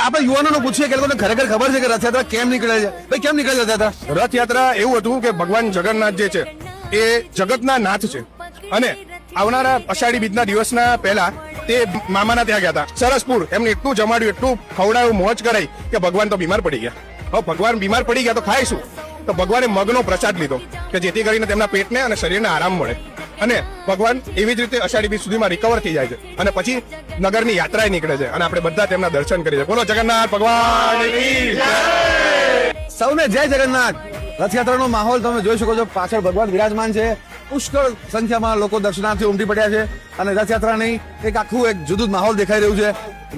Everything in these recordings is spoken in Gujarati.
આપણે યુવાનોને પૂછીએ કે લોકોને ખરેખર ખબર છે કે રથયાત્રા કેમ નીકળે છે? ભાઈ, કેમ નીકળે છે રથયાત્રા? રથયાત્રા એવું હતું કે ભગવાન જગન્નાથ જે છે એ જગતના નાથ છે અને આવનારા અષાઢી બીજના દિવસના પહેલા તે મામાના ત્યાં ગયા હતા સરસપુર. એમને એટલું જમાડ્યું, એટલું ખવડાવ્યું, મોજ કરાઈ કે ભગવાન તો બીમાર પડી ગયા. હવે ભગવાન બીમાર પડી ગયા તો ખાય શું? તો ભગવાને મગનો પ્રસાદ લીધો કે જેથી કરીને તેમના પેટને અને શરીરને આરામ મળે અને ભગવાન એવી જ રીતે અષાઢી બીજ સુધીમાં રિકવર થઈ જાય છે અને પછી નગરની યાત્રાએ નીકળે છે અને આપણે બધા તેમના દર્શન કરીએ. બોલો જગન્નાથ ભગવાન કી જય. સૌને જય જગન્નાથ. રથયાત્રાનો માહોલ તમે જોઈ શકો છો. પાછળ ભગવાન વિરાજમાન છે. પુષ્કળ સંખ્યામાં લોકો દર્શનાર્થી ઉમટી પડ્યા છે અને રથયાત્રાની એક આખું એક જુદું જ માહોલ દેખાઈ રહ્યું છે.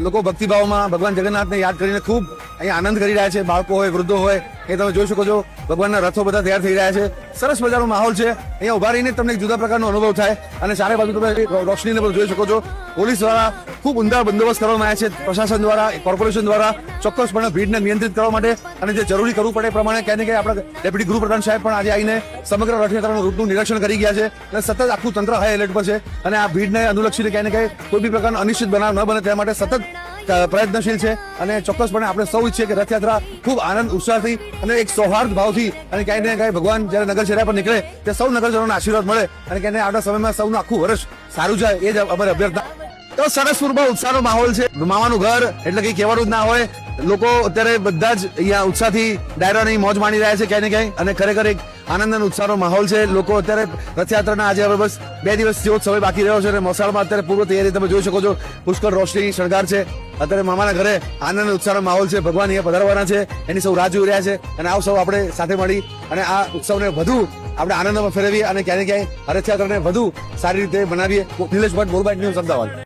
લોકો ભક્તિભાવમાં ભગવાન જગન્નાથને યાદ કરીને ખૂબ અહીંયા આનંદ કરી રહ્યા છે. બાળકો હોય, વૃદ્ધો હોય, એ તમે જોઈ શકો છો. ભગવાનના રથો બધા તૈયાર થઈ રહ્યા છે. સરસ મજાનો માહોલ છે. અહીંયા ઉભા રહીને તમને એક જુદા પ્રકારનો અનુભવ થાય અને ચારે બાજુ તમે રોશનીને બધું જોઈ શકો છો. પોલીસ દ્વારા ખૂબ ઊંડા બંદોબસ્ત કરવામાં આવ્યા છે. પ્રશાસન દ્વારા, કોર્પોરેશન દ્વારા ચોક્કસપણે ભીડને નિયંત્રિત કરવા માટે અને જે જરૂરી કરવું પડે એ પ્રમાણે ક્યાંય ને ક્યાંય આપણા ડેપ્યુટી ગૃહપ્રધાન સાહેબ પણ આજે આવીને સમગ્ર રથયાત્રાનું રૂટનું નિરીક્ષણ કરી ગયા છે અને સતત આખું તંત્ર હાઈ એલર્ટ પર છે અને આ ભીડને અનુલક્ષીને ક્યાંય ને ક્યાંય કોઈ બી પ્રકારનો અનિશ્ચિત બનાવ ન બને તે માટે સતત પ્રયત્નશીલ છે અને ચોક્કસપણે આપણે સૌ ઈચ્છીએ કે રથયાત્રા ખૂબ આનંદ ઉત્સાહથી અને એક સૌહાર્દ ભાવથી અને ક્યાંય ને ક્યાંય ભગવાન જયારે નગર શેરા પર નીકળે તે સૌ નગરજનોના આશીર્વાદ મળે અને ક્યાંય આવતા સમયમાં સૌનું આખું વર્ષ સારું જાય એ જ અમારી અભ્યર્થના. તો સરસપુરમાં ઉત્સાહનો માહોલ છે. મામાનું ઘર એટલે કઈ કહેવાનું જ ના હોય. લોકો અત્યારે બધા જ અહીંયા ઉત્સાહથી ડાયરાની મોજ માણી રહ્યા છે ક્યાંય ને ક્યાંય અને ખરેખર એક આનંદ અને ઉત્સાહનો માહોલ છે. લોકો અત્યારે રથયાત્રાના આજે હવે બસ 2 દિવસ જેવો સમય બાકી રહ્યો છે અને મોસાળમાં અત્યારે પૂર્વ તૈયારી તમે જોઈ શકો છો. પુષ્કળ રોશની શણગાર છે. અત્યારે મામાના ઘરે આનંદ અને ઉત્સાહનો માહોલ છે. ભગવાન અહીંયા પધારવાના છે એની સૌ રાહ જોઈ રહ્યા છે અને આવ સૌ આપણે સાથે મળી અને આ ઉત્સવને વધુ આપણે આનંદમાં ફેરવીએ અને ક્યાંય ને ક્યાંય રથયાત્રાને વધુ સારી રીતે બનાવીએ. નિલેશ ભટ્ટ, બોલબાઇટ ન્યૂઝ, અમદાવાદ.